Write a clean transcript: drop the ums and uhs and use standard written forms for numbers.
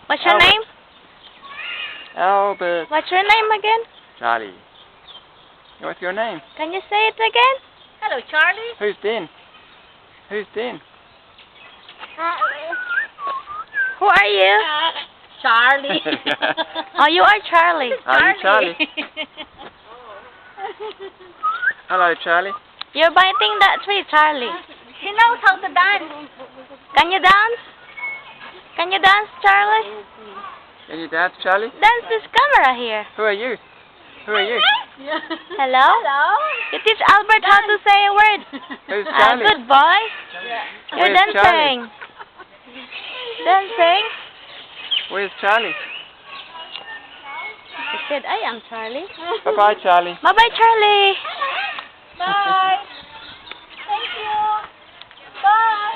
What's your name? Albert. What's your name again? Charlie. What's your name? Can you say it again? Hello, Charlie. Who's Dean? Who's Dean? Who are you? Charlie. Oh, you are Charlie. Are you Charlie? Hello, Charlie. You're biting that tree, Charlie. He knows how to dance. Can you dance? Can you dance, Charlie? Can you dance, Charlie? Dance this camera here. Who are you? Who are you? Yeah. Hello? Hello. You teach Albert how to say a word. Who's Charlie? Good boy. You're Where's dancing. Charlie? Dancing. Where's Charlie? He said, I am Charlie. Bye-bye, Charlie. Bye-bye, Charlie. Bye.